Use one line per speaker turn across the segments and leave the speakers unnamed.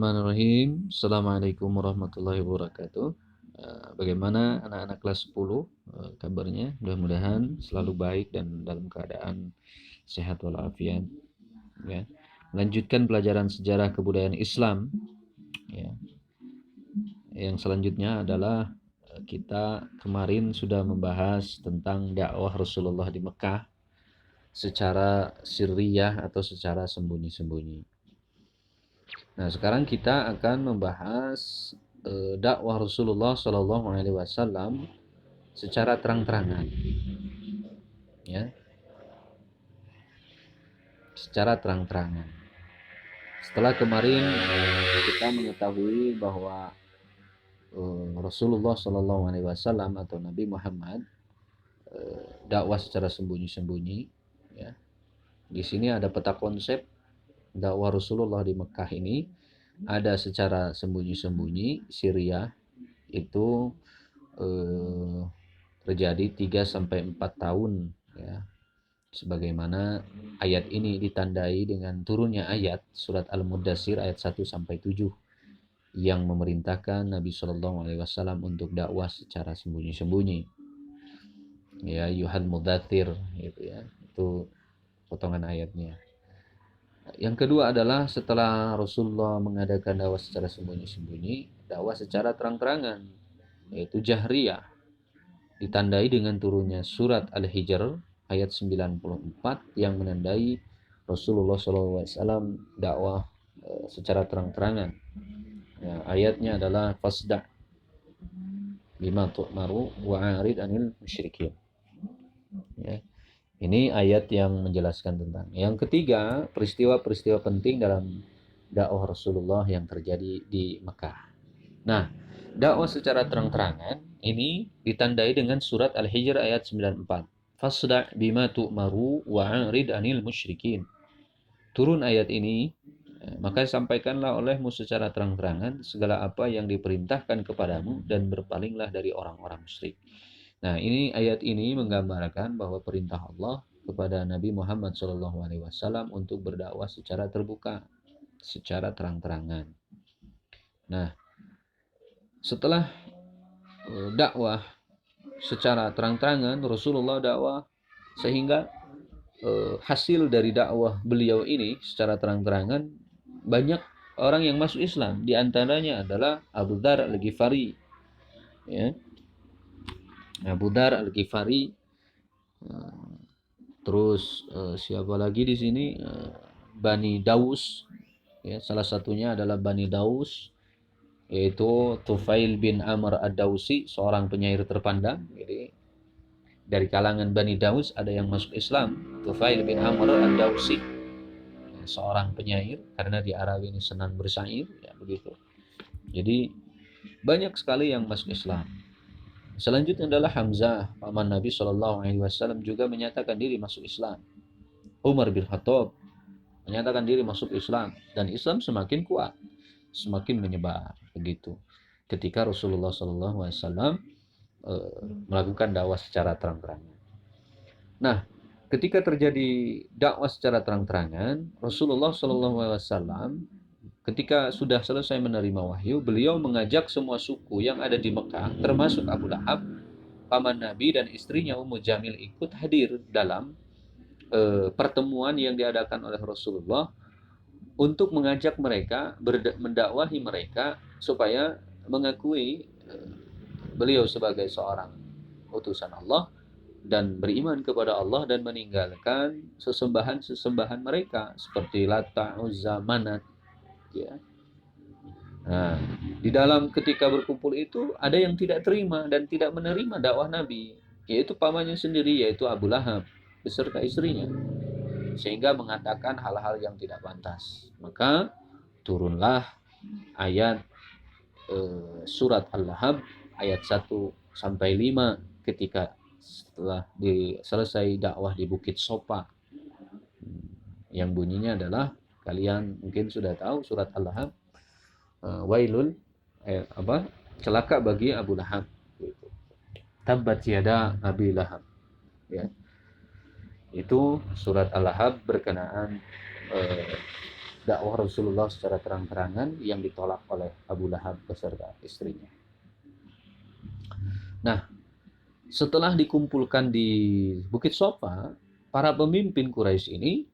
Bismillahirrahmanirrahim. Assalamualaikum warahmatullahi wabarakatuh. Bagaimana anak-anak kelas 10 kabarnya? Mudah-mudahan selalu baik dan dalam keadaan sehat walafiat. Ya. Lanjutkan pelajaran sejarah kebudayaan Islam. Ya. Yang selanjutnya adalah kita kemarin sudah membahas tentang dakwah Rasulullah di Mekah secara sirriyah atau secara sembunyi-sembunyi. Nah, sekarang kita akan membahas dakwah Rasulullah Shallallahu Alaihi Wasallam secara terang-terangan, ya, secara terang-terangan. Setelah kemarin kita mengetahui bahwa Rasulullah Shallallahu Alaihi Wasallam atau Nabi Muhammad dakwah secara sembunyi-sembunyi, ya. Di sini ada peta konsep dakwah Rasulullah di Mekah ini. Ada secara sembunyi-sembunyi, Syria itu terjadi 3-4 tahun, ya. Sebagaimana ayat ini ditandai dengan turunnya ayat surat Al-Mudaththir ayat 1-7 yang memerintahkan Nabi Shallallahu Alaihi Wasallam untuk dakwah secara sembunyi-sembunyi. Ya, Yuhal Mudaththir, gitu ya. Itu potongan ayatnya. Yang kedua adalah setelah Rasulullah mengadakan dakwah secara sembunyi-sembunyi, dakwah secara terang-terangan, yaitu jahriyah, ditandai dengan turunnya surat Al-Hijr ayat 94 yang menandai Rasulullah SAW dakwah secara terang-terangan. Ya, ayatnya adalah fasda' bima tu'maru wa'arid anil musyrikin. Ya. Ini ayat yang menjelaskan tentang. Yang ketiga, peristiwa-peristiwa penting dalam dakwah Rasulullah yang terjadi di Mekah. Nah, dakwah secara terang-terangan ini ditandai dengan surat Al-Hijr ayat 94. Fasda' bima tu'maru wa'arid anil musyrikin. Turun ayat ini, maka sampaikanlah olehmu secara terang-terangan segala apa yang diperintahkan kepadamu dan berpalinglah dari orang-orang musyrik. Nah, ini ayat ini menggambarkan bahwa perintah Allah kepada Nabi Muhammad SAW untuk berdakwah secara terbuka, secara terang-terangan. Nah, setelah dakwah secara terang-terangan, Rasulullah dakwah sehingga hasil dari dakwah beliau ini secara terang-terangan banyak orang yang masuk Islam. Di antaranya adalah Abu Dzar Al-Ghifari, ya. Abu Dzar Al-Ghifari, terus siapa lagi di sini, Bani Daus, ya, salah satunya adalah Bani Daus, yaitu Tufail bin Amr Ad-Dausi, seorang penyair terpandang. Jadi dari kalangan Bani Daus ada yang masuk Islam. Tufail bin Amr Ad-Dausi, seorang penyair, karena di Arab ini senang bersair, ya begitu. Jadi banyak sekali yang masuk Islam. Selanjutnya adalah Hamzah, paman Nabi Shallallahu Alaihi Wasallam, juga menyatakan diri masuk Islam. Umar bin Khattab menyatakan diri masuk Islam, dan Islam semakin kuat, semakin menyebar, begitu. Ketika Rasulullah Shallallahu Alaihi Wasallam melakukan dakwah secara terang-terangan. Nah, ketika terjadi dakwah secara terang-terangan, Rasulullah Shallallahu Alaihi Wasallam ketika sudah selesai menerima wahyu, beliau mengajak semua suku yang ada di Mekah, termasuk Abu Lahab, paman Nabi, dan istrinya Ummu Jamil ikut hadir dalam pertemuan yang diadakan oleh Rasulullah untuk mengajak mereka, mendakwahi mereka supaya mengakui beliau sebagai seorang utusan Allah dan beriman kepada Allah dan meninggalkan sesembahan-sesembahan mereka seperti Lata, Uzza, Manat, ya. Nah, di dalam ketika berkumpul itu ada yang tidak terima dan tidak menerima dakwah Nabi, yaitu pamannya sendiri, yaitu Abu Lahab beserta istrinya, sehingga mengatakan hal-hal yang tidak pantas. Maka turunlah ayat surat Al-Lahab ayat 1-5 ketika setelah selesai dakwah di Bukit Sopa, yang bunyinya adalah, kalian mungkin sudah tahu surat Al-Lahab, wailul celaka bagi Abu Lahab, gitu. Tabbat yada Abi Lahab, ya. Itu surat Al-Lahab berkenaan dakwah Rasulullah secara terang-terangan yang ditolak oleh Abu Lahab beserta istrinya. Nah, setelah dikumpulkan di Bukit Sofa, para pemimpin Quraisy ini,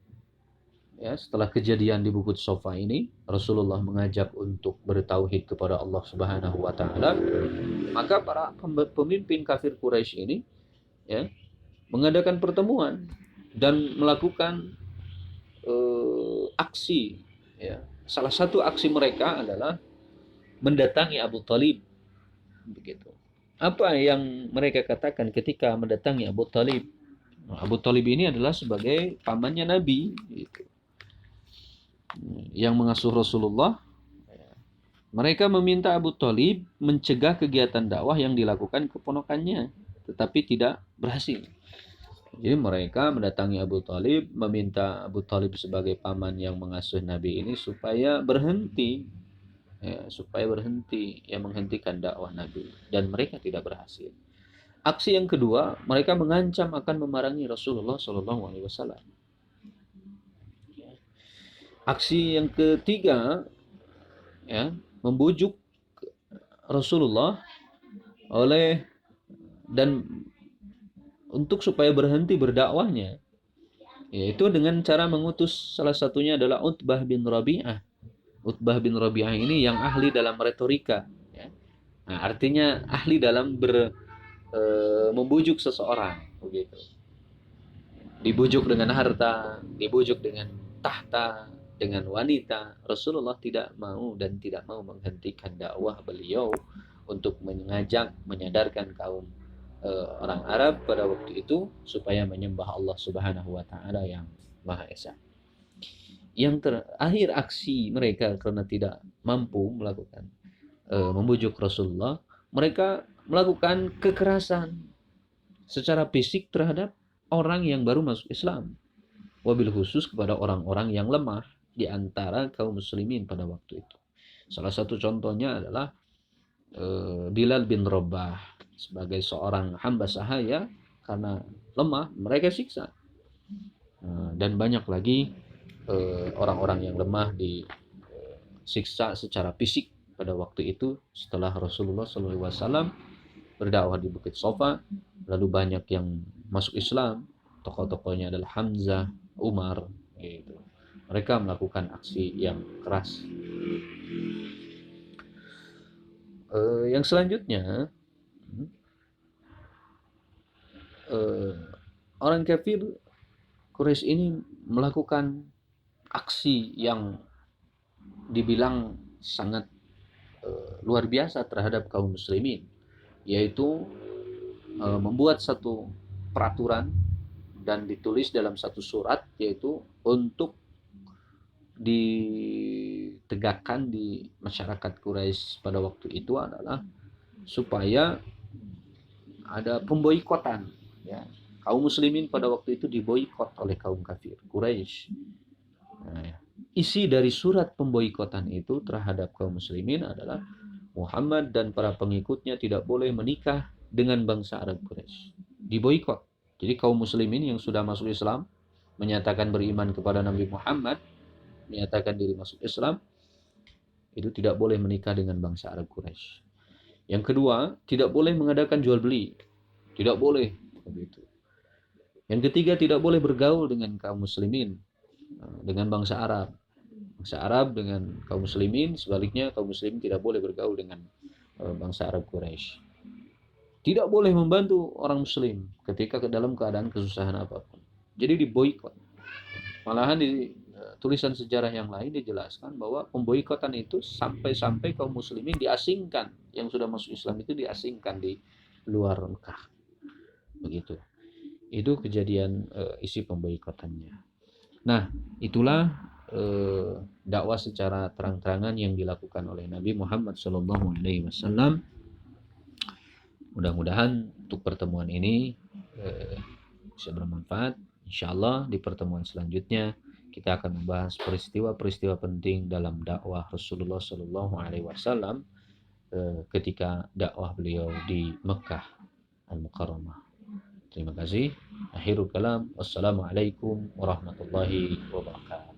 ya, setelah kejadian di Bukit Sofa ini, Rasulullah mengajak untuk bertauhid kepada Allah Subhanahu wa taala. Maka para pemimpin kafir Quraisy ini, ya, mengadakan pertemuan dan melakukan aksi, ya. Salah satu aksi mereka adalah mendatangi Abu Talib, begitu. Apa yang mereka katakan ketika mendatangi Abu Talib? Nah, Abu Talib ini adalah sebagai pamannya Nabi, gitu, yang mengasuh Rasulullah. Mereka meminta Abu Talib mencegah kegiatan dakwah yang dilakukan keponakannya, tetapi tidak berhasil. Jadi mereka mendatangi Abu Talib, meminta Abu Talib sebagai paman yang mengasuh Nabi ini supaya berhenti, ya, menghentikan dakwah Nabi, dan mereka tidak berhasil. Aksi yang kedua, mereka mengancam akan memerangi Rasulullah Shallallahu Alaihi Wasallam. Aksi yang ketiga, ya, membujuk Rasulullah dan untuk supaya berhenti berdakwahnya, yaitu dengan cara mengutus, salah satunya adalah Utbah bin Rabi'ah. Utbah bin Rabi'ah ini yang ahli dalam retorika, ya. Nah, artinya ahli dalam membujuk seseorang, begitu. Dibujuk dengan harta, dibujuk dengan tahta, dengan wanita. Rasulullah tidak mau dan tidak mau menghentikan dakwah beliau untuk mengajak, menyadarkan kaum orang Arab pada waktu itu supaya menyembah Allah Subhanahu wa taala yang Maha Esa. Yang terakhir aksi mereka karena tidak mampu melakukan membujuk Rasulullah, mereka melakukan kekerasan secara fisik terhadap orang yang baru masuk Islam, wabil khusus kepada orang-orang yang lemah di antara kaum muslimin pada waktu itu. Salah satu contohnya adalah Bilal bin Rabah, sebagai seorang hamba sahaya, karena lemah mereka siksa. Dan banyak lagi orang-orang yang lemah disiksa secara fisik pada waktu itu setelah Rasulullah SAW berdakwah di Bukit Sofa. Lalu banyak yang masuk Islam, tokoh-tokohnya adalah Hamzah, Umar, gitu. Mereka melakukan aksi yang keras. Yang selanjutnya, orang kafir Quraisy ini melakukan aksi yang dibilang sangat luar biasa terhadap kaum muslimin, yaitu membuat satu peraturan dan ditulis dalam satu surat, yaitu untuk ditegakkan di masyarakat Quraisy pada waktu itu adalah supaya ada pemboikotan, ya. Kaum muslimin pada waktu itu diboikot oleh kaum kafir Quraisy. Nah, isi dari surat pemboikotan itu terhadap kaum muslimin adalah Muhammad dan para pengikutnya tidak boleh menikah dengan bangsa Arab Quraisy. Diboikot. Jadi kaum muslimin yang sudah masuk Islam, menyatakan beriman kepada Nabi Muhammad, menyatakan diri masuk Islam, itu tidak boleh menikah dengan bangsa Arab Quraisy. Yang kedua, tidak boleh mengadakan jual beli. Tidak boleh, begitu. Yang ketiga, tidak boleh bergaul dengan kaum muslimin, dengan bangsa Arab. Bangsa Arab dengan kaum muslimin, sebaliknya kaum muslimin tidak boleh bergaul dengan bangsa Arab Quraisy. Tidak boleh membantu orang muslim ketika dalam keadaan kesusahan apapun. Jadi diboikot. Malahan di tulisan sejarah yang lain dijelaskan bahwa pemboikotan itu sampai-sampai kaum muslimin diasingkan, yang sudah masuk Islam itu diasingkan di luar Mekah, begitu. Itu kejadian isi pemboikotannya. Nah, itulah dakwah secara terang-terangan yang dilakukan oleh Nabi Muhammad SAW. Mudah-mudahan untuk pertemuan ini bisa bermanfaat. Insyaallah di pertemuan selanjutnya kita akan membahas peristiwa-peristiwa penting dalam dakwah Rasulullah SAW ketika dakwah beliau di Mekah Al-Mukarramah. Terima kasih. Akhirul kalam. Wassalamualaikum warahmatullahi wabarakatuh.